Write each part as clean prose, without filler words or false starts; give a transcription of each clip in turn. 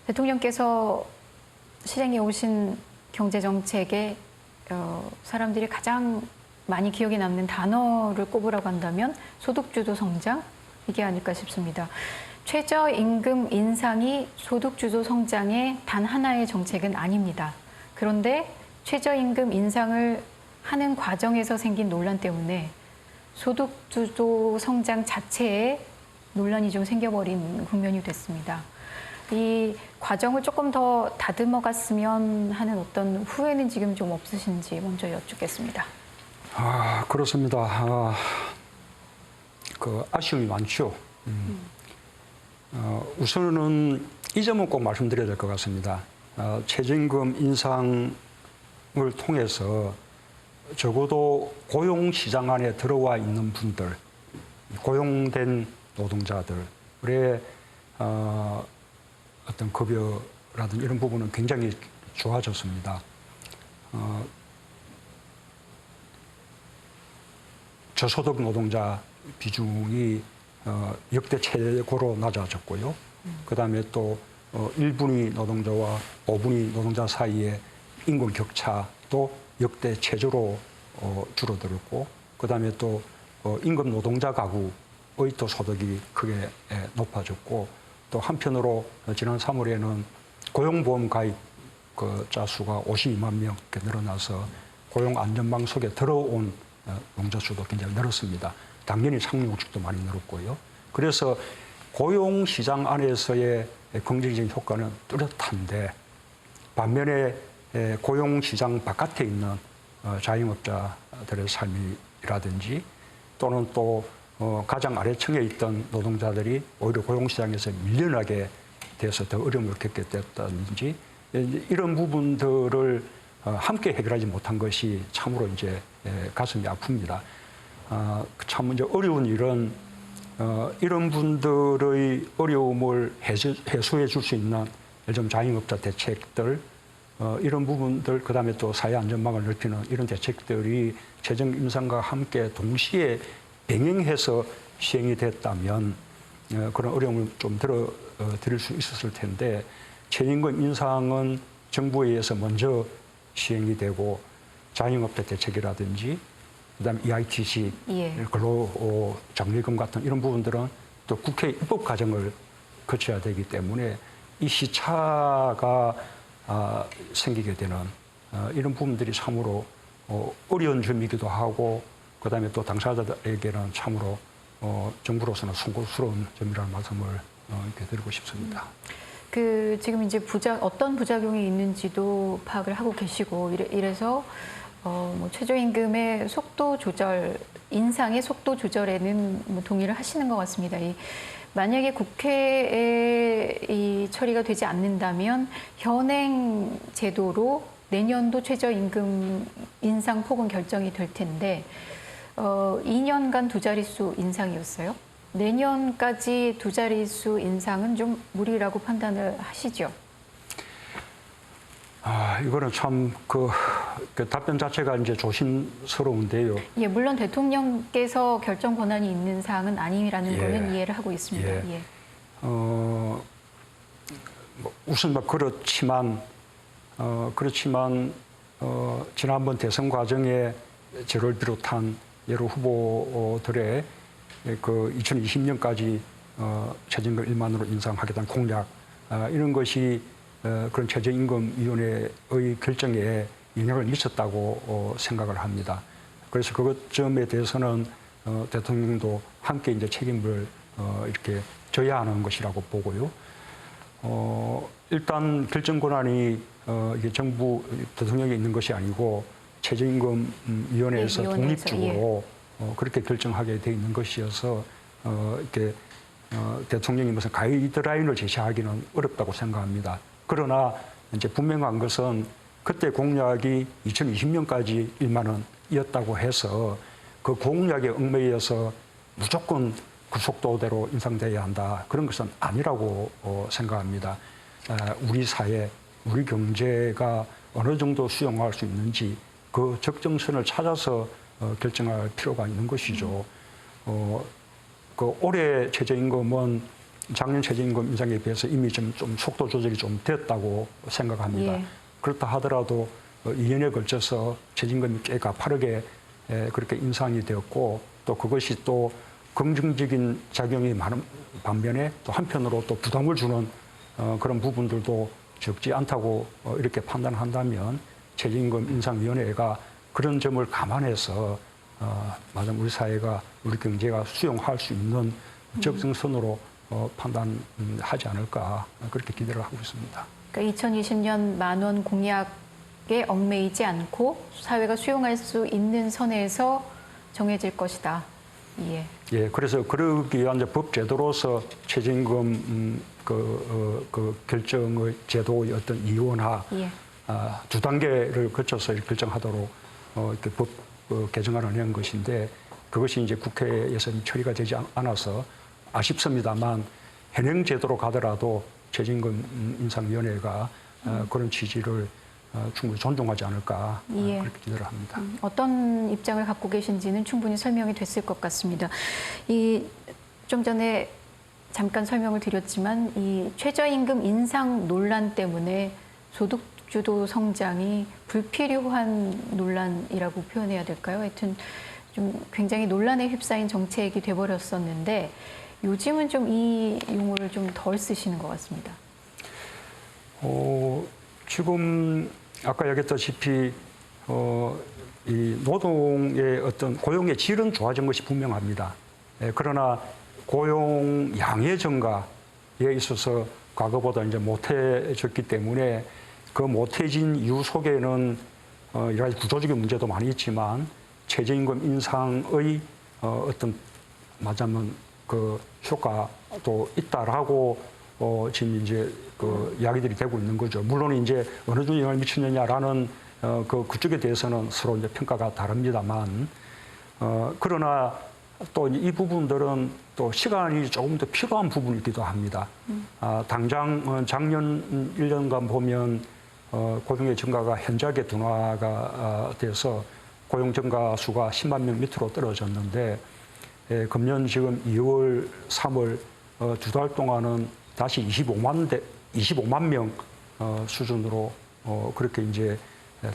대통령께서 실행해 오신 경제정책에 사람들이 가장 많이 기억에 남는 단어를 꼽으라고 한다면 소득주도 성장, 이게 아닐까 싶습니다. 최저임금 인상이 소득주도 성장의 단 하나의 정책은 아닙니다. 그런데 최저임금 인상을 하는 과정에서 생긴 논란 때문에 소득주도 성장 자체에 논란이 좀 생겨버린 국면이 됐습니다. 이 과정을 조금 더 다듬어 갔으면 하는 어떤 후회는 지금 좀 없으신지 먼저 여쭙겠습니다. 그렇습니다. 아쉬움이 많죠. 우선은 이 점은 꼭 말씀드려야 될 것 같습니다. 최저임금 인상을 통해서 적어도 고용시장 안에 들어와 있는 분들, 고용된 노동자들의 어떤 급여라든지 이런 부분은 굉장히 좋아졌습니다. 저소득 노동자 비중이 역대 최고로 낮아졌고요. 그다음에 또 1분위 노동자와 5분위 노동자 사이의 임금 격차도 역대 최저로 줄어들었고, 그다음에 또 임금 노동자 가구의 또 소득이 크게 높아졌고, 또 한편으로 지난 3월에는 고용보험 가입 자 수가 52만 명 늘어나서 고용 안전망 속에 들어온 노동자 수도 굉장히 늘었습니다. 당연히 상용직도 많이 늘었고요. 그래서 고용시장 안에서의 긍정적인 효과는 뚜렷한데, 반면에 고용시장 바깥에 있는 자영업자들의 삶이라든지 또는 또 가장 아래층에 있던 노동자들이 오히려 고용시장에서 밀려나게 돼서 더 어려움을 겪게 됐다든지, 이런 부분들을 함께 해결하지 못한 것이 참으로 이제 가슴이 아픕니다. 참 이제 어려운 일은 이런 분들의 어려움을 해소해 줄 수 있는 예를 들면 자영업자 대책들, 이런 부분들, 그다음에 또 사회 안전망을 넓히는 이런 대책들이 재정 인상과 함께 동시에 병행해서 시행이 됐다면 그런 어려움을 좀 드릴 수 있었을 텐데, 최저임금 인상은 정부에 의해서 먼저 시행이 되고 자영업자 대책이라든지 그다음에 EITC, 근로장려금 같은 이런 부분들은 또 국회 입법 과정을 거쳐야 되기 때문에 이 시차가 생기게 되는 이런 부분들이 참으로 어려운 점이기도 하고, 그다음에 또 당사자들에게는 참으로 정부로서는 송구스러운 점이라는 말씀을 이렇게 드리고 싶습니다. 지금 이제 어떤 부작용이 있는지도 파악을 하고 계시고 이래서 최저임금의 속도 조절, 인상의 속도 조절에는 동의를 하시는 것 같습니다. 만약에 국회에 이 처리가 되지 않는다면 현행 제도로 내년도 최저임금 인상 폭은 결정이 될 텐데 2년간 두 자릿수 인상이었어요. 내년까지 두 자릿수 인상은 좀 무리라고 판단을 하시죠? 이거는 참 그 답변 자체가 이제 조심스러운데요. 예, 물론 대통령께서 결정 권한이 있는 사항은 아니라는 거는 이해를 하고 있습니다. 우선 그렇지만 지난번 대선 과정에 저를 비롯한 여러 후보들의 2020년까지 최저임금 1만으로 인상하겠다는 공약, 이런 것이 그런 최저임금위원회의 결정에 영향을 미쳤다고 생각을 합니다. 그래서 그것 점에 대해서는 대통령도 함께 이제 책임을 이렇게 져야 하는 것이라고 보고요. 일단 결정 권한이 이게 정부 대통령에 있는 것이 아니고 최저임금위원회에서 독립적으로 그렇게 결정하게 돼 있는 것이어서 이렇게 대통령이 무슨 가이드라인을 제시하기는 어렵다고 생각합니다. 그러나 이제 분명한 것은 그때 공약이 2020년까지 1만 원이었다고 해서 그 공약에 얽매여서 무조건 그 속도대로 인상돼야 한다, 그런 것은 아니라고 생각합니다. 우리 사회, 우리 경제가 어느 정도 수용할 수 있는지 그 적정선을 찾아서 결정할 필요가 있는 것이죠. 올해 최저임금은 작년 최저임금 인상에 비해서 이미 좀 속도 조절이 좀 됐다고 생각합니다. 예. 그렇다 하더라도 2년에 걸쳐서 최저임금이 꽤 가파르게 그렇게 인상이 되었고 또 그것이 또 긍정적인 작용이 많은 반면에 또 한편으로 또 부담을 주는 그런 부분들도 적지 않다고 이렇게 판단한다면 최저임금 인상위원회가 그런 점을 감안해서 맞아 우리 사회가 우리 경제가 수용할 수 있는 적정선으로 판단하지 않을까 그렇게 기대를 하고 있습니다. 그러니까 2020년 만원 공약에 얽매이지 않고 사회가 수용할 수 있는 선에서 정해질 것이다. 예. 예, 그래서 그러기 위한 이제 법 제도로서 최저임금 그 결정의 제도의 어떤 이원화 예. 두 단계를 거쳐서 결정하도록 이렇게 법 개정안을 낸 것인데 그것이 이제 국회에서 처리가 되지 않아서 아쉽습니다만 현행 제도로 가더라도 최저임금 인상위원회가 그런 취지를 충분히 존중하지 않을까 예. 그렇게 기대를 합니다. 어떤 입장을 갖고 계신지는 충분히 설명이 됐을 것 같습니다. 좀 전에 잠깐 설명을 드렸지만 이 최저임금 인상 논란 때문에 소득주도 성장이 불필요한 논란이라고 표현해야 될까요? 하여튼 좀 굉장히 논란에 휩싸인 정책이 돼버렸었는데 요즘은 좀 이 용어를 좀 덜 쓰시는 것 같습니다. 지금 아까 얘기했다시피 이 노동의 어떤 고용의 질은 좋아진 것이 분명합니다. 그러나 고용 양의 증가에 있어서 과거보다 이제 못해졌기 때문에 그 못해진 이유 속에는 여러 가지 구조적인 문제도 많이 있지만 최저임금 인상의 어떤 맞자면 그 효과도 있다라고 지금 이제 그 이야기들이 되고 있는 거죠. 물론 이제 어느 정도 영향을 미치느냐라는 그쪽에 대해서는 서로 이제 평가가 다릅니다만 그러나 또 이 부분들은 또 시간이 조금 더 필요한 부분이기도 합니다. 당장 작년 1년간 보면 고용의 증가가 현저하게 둔화가 돼서 고용 증가 수가 10만 명 밑으로 떨어졌는데 금년 지금 2월, 3월 두 달 동안은 다시 25만 명 수준으로 그렇게 이제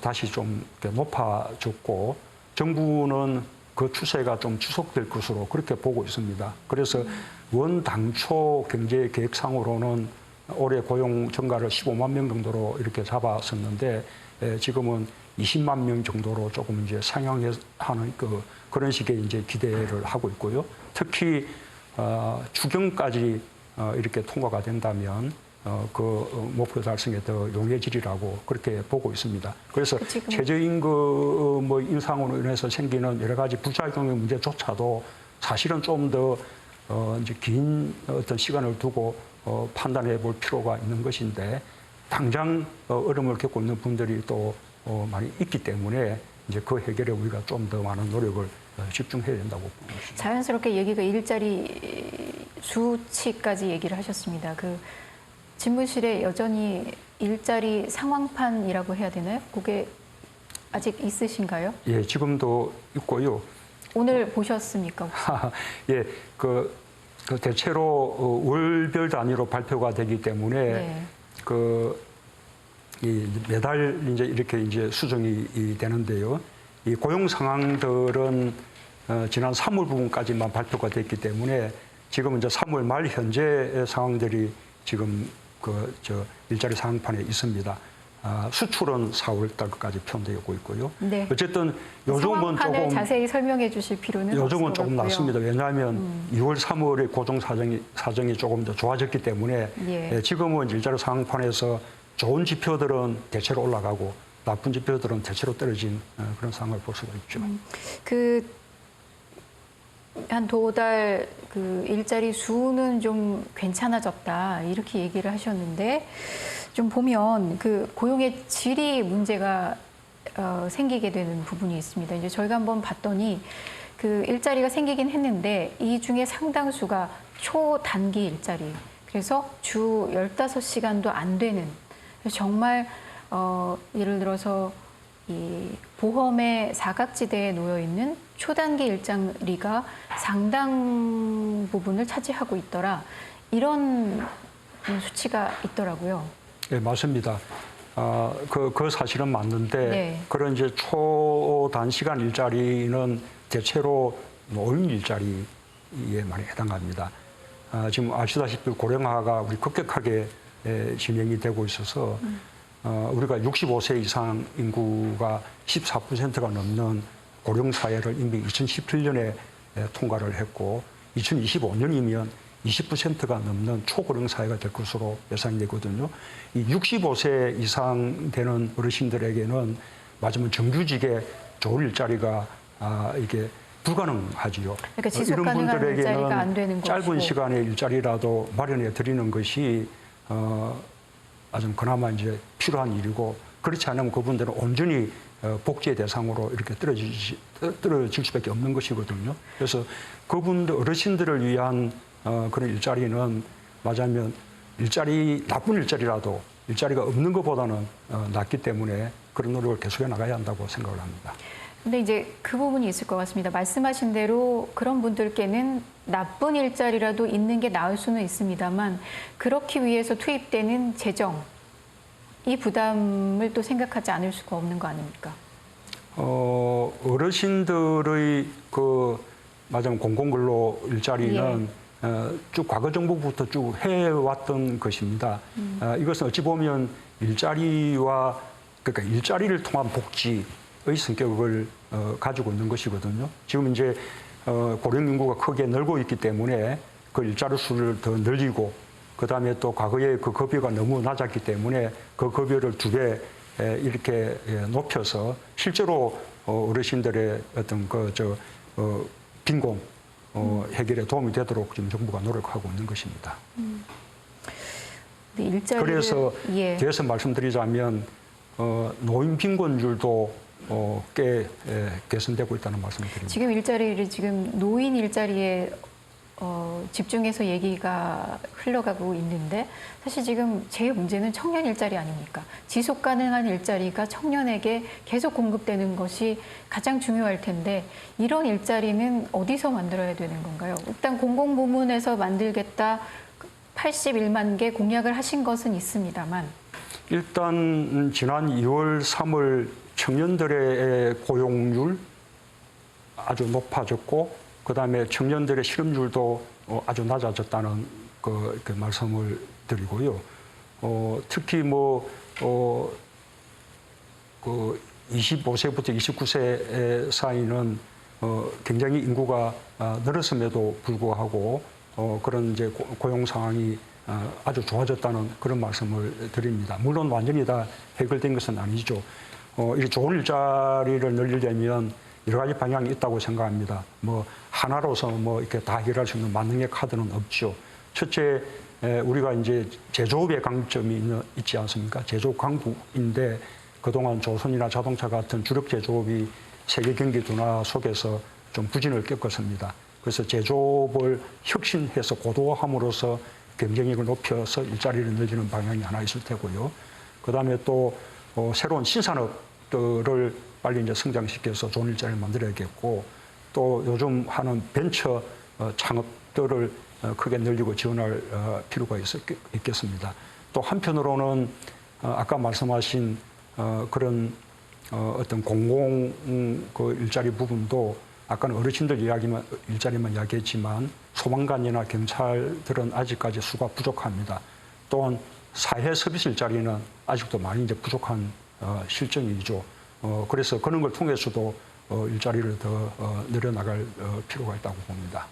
다시 좀 높아졌고 정부는 그 추세가 좀 지속될 것으로 그렇게 보고 있습니다. 그래서 원 당초 경제 계획상으로는 올해 고용 증가를 15만 명 정도로 이렇게 잡았었는데 지금은 20만 명 정도로 조금 이제 상향하는 그런 식의 이제 기대를 하고 있고요. 특히 추경까지 이렇게 통과가 된다면 그 목표 달성에 더 용해지리라고 그렇게 보고 있습니다. 그래서 최저임금 인상으로 인해서 생기는 여러 가지 부작용의 문제조차도 사실은 좀 더 이제 긴 어떤 시간을 두고 판단해 볼 필요가 있는 것인데 당장 어려움을 겪고 있는 분들이 또 많이 있기 때문에 이제 그 해결에 우리가 좀 더 많은 노력을 집중해야 된다고 봅니다. 자연스럽게 얘기가 일자리 수치까지 얘기를 하셨습니다. 그 집무실에 여전히 일자리 상황판이라고 해야 되나요? 그게 아직 있으신가요? 예, 지금도 있고요. 오늘 보셨습니까? 예, 그 대체로 월별 단위로 발표가 되기 때문에 네. 이 매달 이제 이렇게 이제 수정이 되는데요. 이 고용 상황들은 지난 3월 부분까지만 발표가 됐기 때문에 지금 이제 3월 말 현재 상황들이 지금 일자리 상황판에 있습니다. 수출은 4월 달까지 표현되고 있고요. 네. 어쨌든 요즘은 조금 자세히 설명해 주실 필요는 요즘은 조금 낮습니다. 왜냐하면 2월, 3월에 고용 사정이 조금 더 좋아졌기 때문에 예. 지금은 일자리 상황판에서 좋은 지표들은 대체로 올라가고 나쁜 지표들은 대체로 떨어진 그런 상황을 볼 수가 있죠. 한 두 달 그 일자리 수는 좀 괜찮아졌다 이렇게 얘기를 하셨는데 좀 보면 그 고용의 질이 문제가 생기게 되는 부분이 있습니다. 이제 저희가 한번 봤더니 그 일자리가 생기긴 했는데 이 중에 상당수가 초단기 일자리. 그래서 주 15시간도 안 되는 정말 예를 들어서 이 보험의 사각지대에 놓여 있는 초단기 일자리가 상당 부분을 차지하고 있더라. 이런 수치가 있더라고요. 네, 맞습니다. 그 사실은 맞는데 네. 그런 이제 초단시간 일자리는 대체로 노인 일자리에 많이 해당합니다. 지금 아시다시피 고령화가 우리 급격하게 진행이 되고 있어서 우리가 65세 이상 인구가 14%가 넘는 고령 사회를 이미 2017년에 통과를 했고 2025년이면 20%가 넘는 초고령 사회가 될 것으로 예상이 되거든요. 이 65세 이상 되는 어르신들에게는 맞으면 정규직의 좋은 일자리가 이게 불가능하지요. 그러니까 지속 가능한 일자리가 안 되는 것이고. 짧은 시간의 일자리라도 마련해 드리는 것이 아주 그나마 이제 필요한 일이고 그렇지 않으면 그분들은 온전히 복지의 대상으로 이렇게 떨어질 수밖에 없는 것이거든요. 그래서 그분들 어르신들을 위한 그런 일자리는 맞으면 나쁜 일자리라도 일자리가 없는 것보다는 낫기 때문에 그런 노력을 계속해 나가야 한다고 생각을 합니다. 근데 이제 그 부분이 있을 것 같습니다. 말씀하신 대로 그런 분들께는 나쁜 일자리라도 있는 게 나을 수는 있습니다만 그렇기 위해서 투입되는 재정, 이 부담을 또 생각하지 않을 수가 없는 거 아닙니까? 어르신들의 맞으면 공공근로 일자리는 쭉 과거 정부부터 쭉 해왔던 것입니다. 이것은 어찌 보면 그러니까 일자리를 통한 복지의 성격을 가지고 있는 것이거든요. 지금 이제 고령 인구가 크게 늘고 있기 때문에 그 일자리 수를 더 늘리고 그다음에 또 과거에 그 급여가 너무 낮았기 때문에 그 급여를 2배 이렇게 높여서 실제로 어르신들의 어떤 빈곤 해결에 도움이 되도록 지금 정부가 노력하고 있는 것입니다. 네, 그래서 뒤에서 말씀드리자면 노인 빈곤율도 꽤 개선되고 있다는 말씀을 드립니다. 지금 일자리를 노인 일자리에 집중해서 얘기가 흘러가고 있는데 사실 지금 제일 문제는 청년 일자리 아닙니까? 지속 가능한 일자리가 청년에게 계속 공급되는 것이 가장 중요할 텐데 이런 일자리는 어디서 만들어야 되는 건가요? 일단 공공부문에서 만들겠다 81만 개 공약을 하신 것은 있습니다만 일단 지난 2월, 3월 청년들의 고용률 아주 높아졌고 그다음에 청년들의 실업률도 아주 낮아졌다는 그 말씀을 드리고요. 특히 25세부터 29세 사이는 굉장히 인구가 늘었음에도 불구하고 그런 이제 고용 상황이 아주 좋아졌다는 그런 말씀을 드립니다. 물론 완전히 다 해결된 것은 아니죠. 이 좋은 일자리를 늘리려면 여러 가지 방향이 있다고 생각합니다. 하나로서 이렇게 다 해결할 수 있는 만능의 카드는 없죠. 첫째, 우리가 이제 제조업의 강점이 있지 않습니까? 제조업 강국인데 그동안 조선이나 자동차 같은 주력 제조업이 세계 경기 둔화 속에서 좀 부진을 겪었습니다. 그래서 제조업을 혁신해서 고도화함으로써 경쟁력을 높여서 일자리를 늘리는 방향이 하나 있을 테고요. 그다음에 또 새로운 신산업들을 빨리 이제 성장시켜서 좋은 일자리를 만들어야겠고 또 요즘 하는 벤처 창업들을 크게 늘리고 지원할 필요가 있겠습니다. 또 한편으로는 아까 말씀하신 그런 어떤 공공 일자리 부분도 아까는 어르신들 일자리만 이야기했지만 소방관이나 경찰들은 아직까지 수가 부족합니다. 또한 사회 서비스 일자리는 아직도 많이 이제 부족한 실정이죠. 그래서 그런 걸 통해서도 일자리를 더 늘려나갈 필요가 있다고 봅니다.